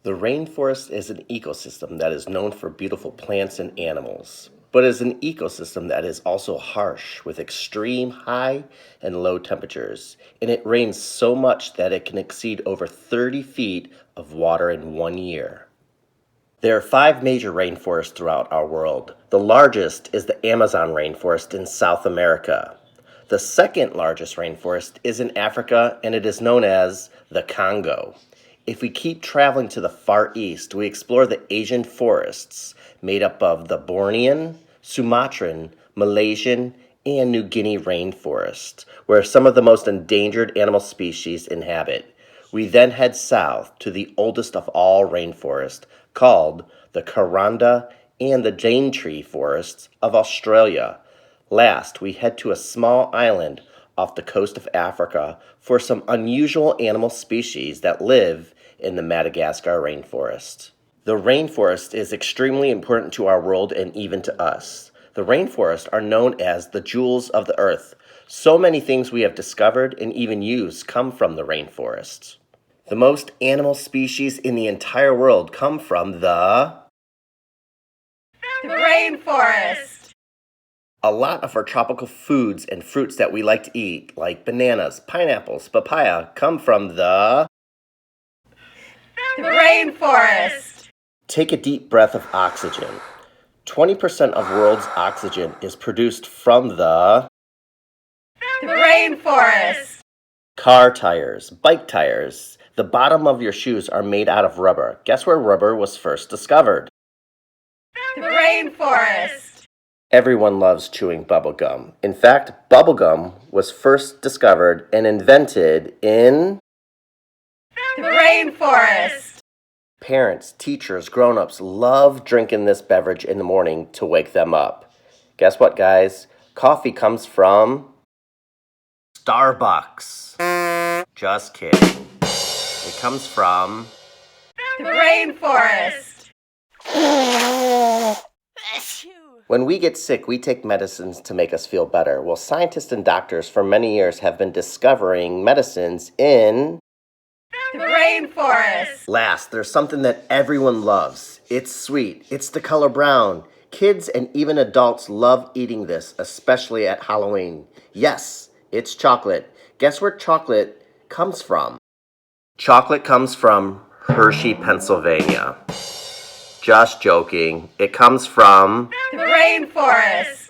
The rainforest is an ecosystem that is known for beautiful plants and animals, but is an ecosystem that is also harsh with extreme high and low temperatures, and it rains so much that it can exceed over 30 feet of water in 1 year. There are 5 major rainforests throughout our world. The largest is the Amazon rainforest in South America. The second largest rainforest is in Africa, and it is known as the Congo. If we keep traveling to the Far East, we explore the Asian forests made up of the Bornean, Sumatran, Malaysian, and New Guinea rainforests, where some of the most endangered animal species inhabit. We then head south to the oldest of all rainforests, called the Karanda and the Daintree forests of Australia. Last, we head to a small island off the coast of Africa for some unusual animal species that live in the Madagascar rainforest. The rainforest is extremely important to our world and even to us. The rainforests are known as the jewels of the earth. So many things we have discovered and even used come from the rainforest. The most animal species in the entire world come from the rainforest. A lot of our tropical foods and fruits that we like to eat, like bananas, pineapples, papaya, come from the rainforest. Take a deep breath of oxygen. 20% of world's oxygen is produced from the rainforest. Car tires, bike tires. The bottom of your shoes are made out of rubber. Guess where rubber was first discovered? The rainforest. Everyone loves chewing bubble gum. In fact, bubble gum was first discovered and invented in the rainforest. Parents, teachers, grown-ups love drinking this beverage in the morning to wake them up. Guess what, guys? Coffee comes from Starbucks. Just kidding. It comes from the rainforest. When we get sick, we take medicines to make us feel better. Well, scientists and doctors for many years have been discovering medicines in the rainforest. Last, there's something that everyone loves. It's sweet. It's the color brown. Kids and even adults love eating this, especially at Halloween. Yes, it's chocolate. Guess where chocolate comes from? Chocolate comes from Hershey, Pennsylvania. Just joking. It comes from the rainforest.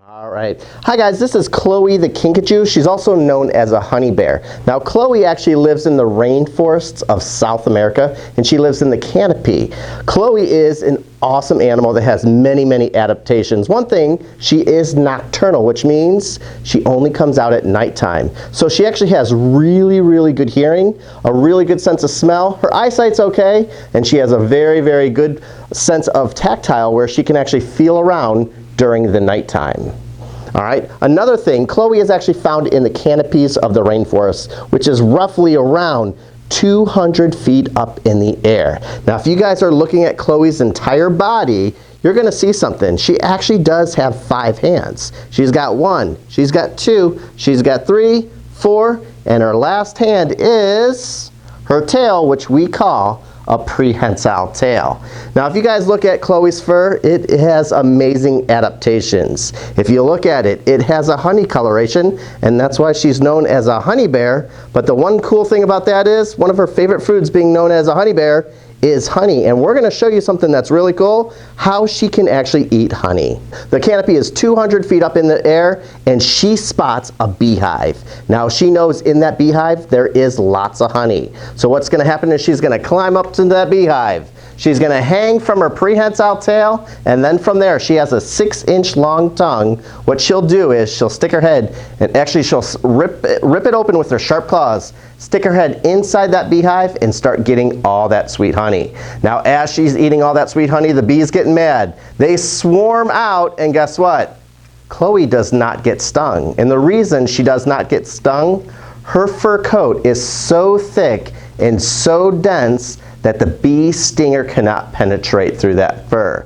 All right. Hi guys, this is Chloe the Kinkajou. She's also known as a honey bear. Now Chloe actually lives in the rainforests of South America, and she lives in the Canopy. Chloe is an awesome animal that has many adaptations. One thing, she is nocturnal, which means she only comes out at nighttime. So she actually has really good hearing, a really good sense of smell. Her eyesight's okay, and she has a very good sense of tactile where she can actually feel around during the nighttime. All right, another thing, Chloe is actually found in the canopies of the rainforest, which is roughly around 200 feet up in the air. Now, if you guys are looking at Chloe's entire body, you're gonna see something. She actually does have 5 hands. She's got 1, she's got 2, she's got 3, 4, and her last hand is her tail, which we call a prehensile tail. Now, if you guys look at Chloe's fur, it has amazing adaptations. If you look at it, it has a honey coloration, and that's why she's known as a honey bear. But the one cool thing about that is, one of her favorite foods being known as a honey bear is honey, and we're going to show you something that's really cool, how she can actually eat honey. The canopy is 200 feet up in the air, and she spots a beehive. Now she knows in that beehive there is lots of honey. So what's going to happen is she's going to climb up to that beehive. She's going to hang from her prehensile tail, and then from there she has a 6-inch long tongue. What she'll do is she'll stick her head, and actually she'll rip it open with her sharp claws, stick her head inside that beehive, and start getting all that sweet honey. Now as she's eating all that sweet honey, the bees getting mad. They swarm out, and guess what? Chloe does not get stung. And the reason she does not get stung, her fur coat is so thick and so dense that the bee stinger cannot penetrate through that fur.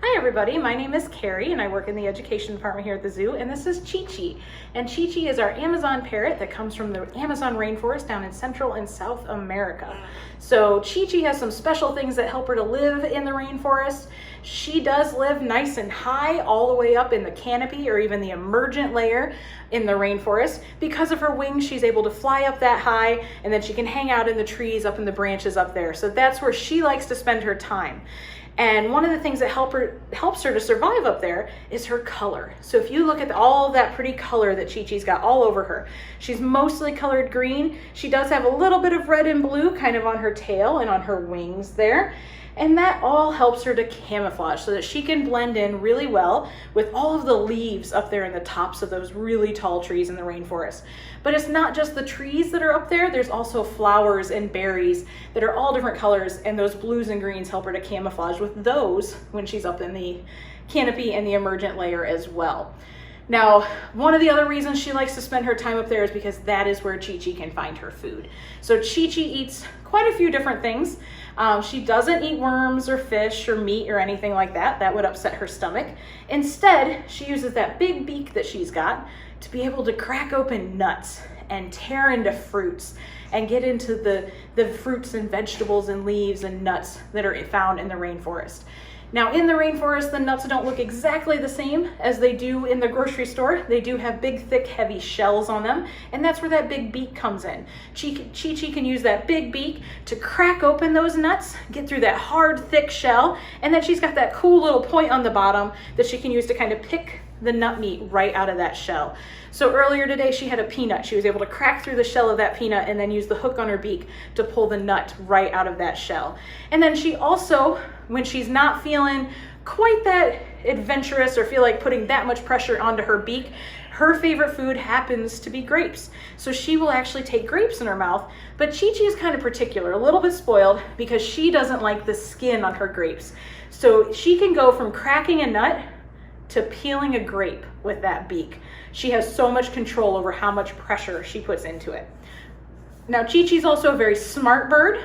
Hi everybody, my name is Carrie and I work in the education department here at the zoo, and this is Chi-Chi. And Chi-Chi is our Amazon parrot that comes from the Amazon rainforest down in Central and South America. So Chi-Chi has some special things that help her to live in the rainforest. She does live nice and high all the way up in the canopy or even the emergent layer in the rainforest. Because of her wings, she's able to fly up that high, and then she can hang out in the trees up in the branches up there. So that's where she likes to spend her time. And one of the things that helps her to survive up there is her color. So if you look at all that pretty color that Chi-Chi's got all over her, she's mostly colored green. She does have a little bit of red and blue kind of on her tail and on her wings there. And that all helps her to camouflage so that she can blend in really well with all of the leaves up there in the tops of those really tall trees in the rainforest. But it's not just the trees that are up there, there's also flowers and berries that are all different colors, and those blues and greens help her to camouflage with those when she's up in the canopy and the emergent layer as well. Now, one of the other reasons she likes to spend her time up there is because that is where Chi-Chi can find her food. So Chi-Chi eats quite a few different things. She doesn't eat worms or fish or meat or anything like that. That would upset her stomach. Instead, she uses that big beak that she's got to be able to crack open nuts and tear into fruits and get into the fruits and vegetables and leaves and nuts that are found in the rainforest. Now in the rainforest, the nuts don't look exactly the same as they do in the grocery store. They do have big, thick, heavy shells on them, and that's where that big beak comes in. Chi-Chi can use that big beak to crack open those nuts, get through that hard, thick shell, and then she's got that cool little point on the bottom that she can use to kind of pick the nut meat right out of that shell. So earlier today she had a peanut. She was able to crack through the shell of that peanut and then use the hook on her beak to pull the nut right out of that shell. And then she also, when she's not feeling quite that adventurous or feel like putting that much pressure onto her beak, her favorite food happens to be grapes. So she will actually take grapes in her mouth, but Chi-Chi is kind of particular, a little bit spoiled, because she doesn't like the skin on her grapes. So she can go from cracking a nut to peeling a grape with that beak. She has so much control over how much pressure she puts into it. Now Chi-Chi's also a very smart bird.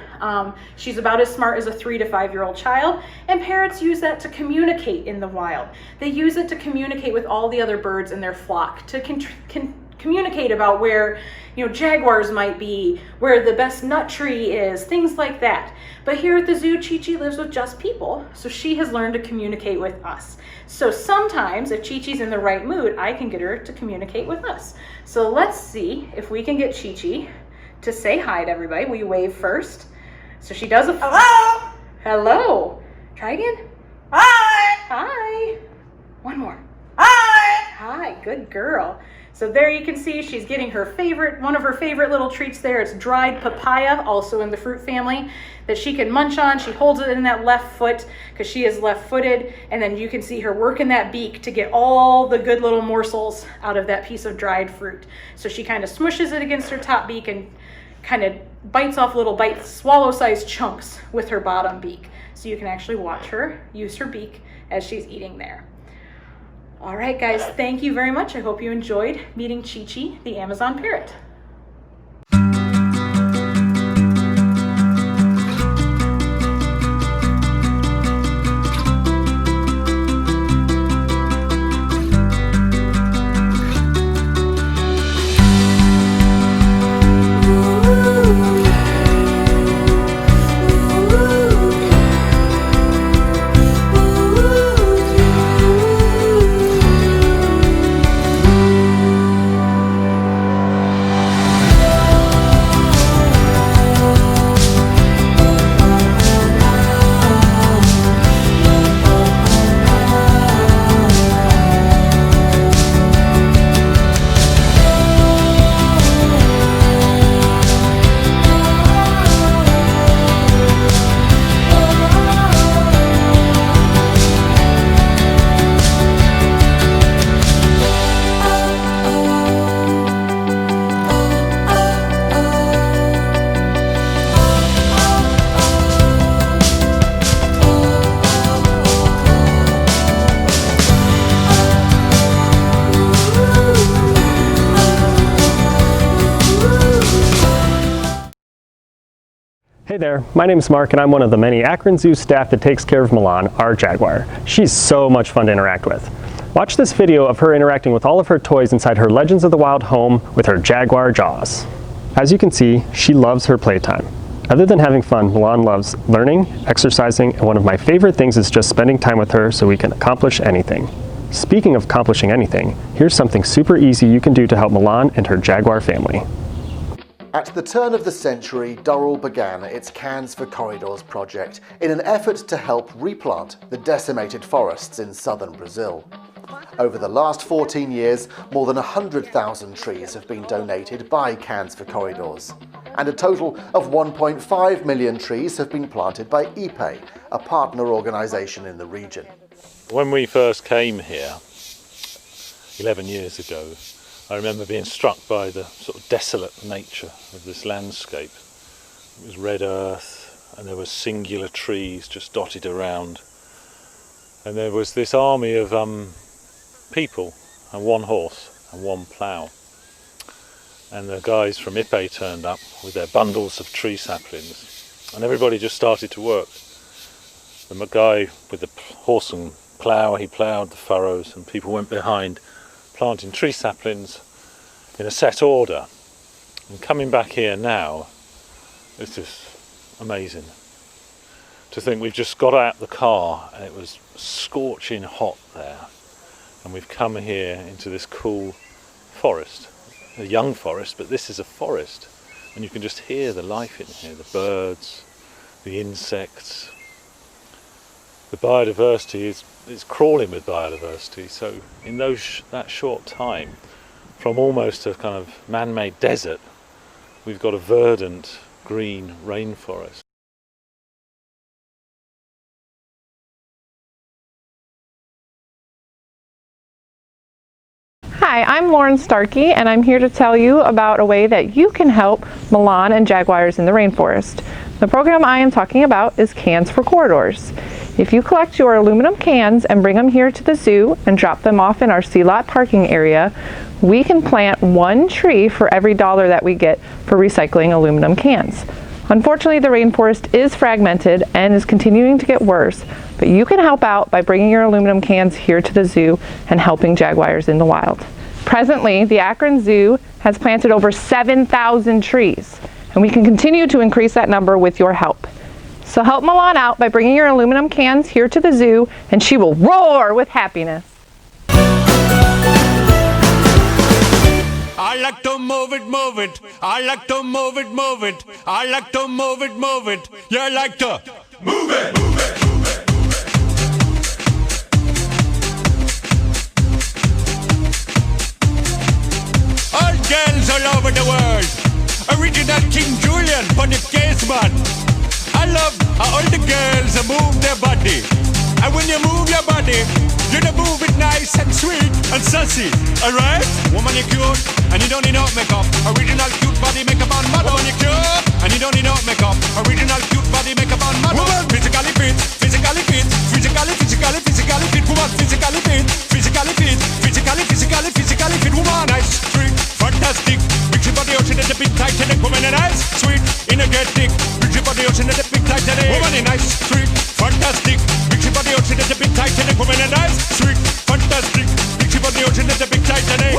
She's about as smart as a 3 to 5 year old child, and parrots use that to communicate in the wild. They use it to communicate with all the other birds in their flock, to communicate about where, jaguars might be, where the best nut tree is, things like that. But here at the zoo, Chi-Chi lives with just people, so she has learned to communicate with us. So sometimes, if Chi-Chi's in the right mood, I can get her to communicate with us. So let's see if we can get Chi-Chi to say hi to everybody. Will you wave first? So she does a Hello. hello. Try again. Hi. Hi. One more. Hi. Hi, good girl. So there you can see she's getting one of her favorite little treats there. It's dried papaya, also in the fruit family, that she can munch on. She holds it in that left foot because she is left-footed, and then you can see her working that beak to get all the good little morsels out of that piece of dried fruit. So she kind of smushes it against her top beak and kind of bites off little swallow-sized chunks with her bottom beak. So you can actually watch her use her beak as she's eating there. All right, guys, thank you very much. I hope you enjoyed meeting Chi-Chi, the Amazon parrot. Hey there, my name's Mark and I'm one of the many Akron Zoo staff that takes care of Milan, our jaguar. She's so much fun to interact with. Watch this video of her interacting with all of her toys inside her Legends of the Wild home with her jaguar jaws. As you can see, she loves her playtime. Other than having fun, Milan loves learning, exercising, and one of my favorite things is just spending time with her so we can accomplish anything. Speaking of accomplishing anything, here's something super easy you can do to help Milan and her jaguar family. At the turn of the century, Durrell began its Cans for Corridors project in an effort to help replant the decimated forests in southern Brazil. Over the last 14 years, more than 100,000 trees have been donated by Cans for Corridors, and a total of 1.5 million trees have been planted by IPE, a partner organisation in the region. When we first came here 11 years ago, I remember being struck by the sort of desolate nature of this landscape. It was red earth and there were singular trees just dotted around, and there was this army of people and one horse and one plough, and the guys from IPE turned up with their bundles of tree saplings and everybody just started to work. The guy with the horse and plough, he ploughed the furrows and people went behind planting tree saplings in a set order. And coming back here now, it's just amazing to think we've just got out the car and it was scorching hot there, and we've come here into this cool forest, a young forest, but this is a forest, and you can just hear the life in here, the birds, the insects. The biodiversity is crawling with biodiversity. So in that short time, from almost a kind of man-made desert, we've got a verdant green rainforest. Hi, I'm Lauren Starkey, and I'm here to tell you about a way that you can help Milan and jaguars in the rainforest. The program I am talking about is Cans for Corridors. If you collect your aluminum cans and bring them here to the zoo and drop them off in our C-Lot parking area, we can plant one tree for every $1 that we get for recycling aluminum cans. Unfortunately, the rainforest is fragmented and is continuing to get worse, but you can help out by bringing your aluminum cans here to the zoo and helping jaguars in the wild. Presently, the Akron Zoo has planted over 7,000 trees, and we can continue to increase that number with your help. So help Milan out by bringing your aluminum cans here to the zoo, and she will roar with happiness. I like to move it, move it. I like to move it, move it. I like to move it, move it. You like to move it, move it, move it. All girls all over the world. Original King Julian for the case man. I love how all the girls move their body. And when you move your body, you move it nice and sweet and sassy, alright? Woman, you're cute, and you don't need no makeup. Original cute body makeup on model. Woman, you're cute, and you don't need no makeup. Original cute body makeup on model. Woman, physically fit, physically fit, physically fit. Woman, physically fit, physically fit, physically fit. Woman, nice, sweet, fantastic. Mix your body ocean at the big Titanic. Woman, nice, sweet, energetic. Mix your body ocean at the big Titanic. Woman, nice, sweet, fantastic. Mix your body ocean at the big Titanic. Woman, nice, sweet, fantastic. Mix your body ocean at the big Titanic.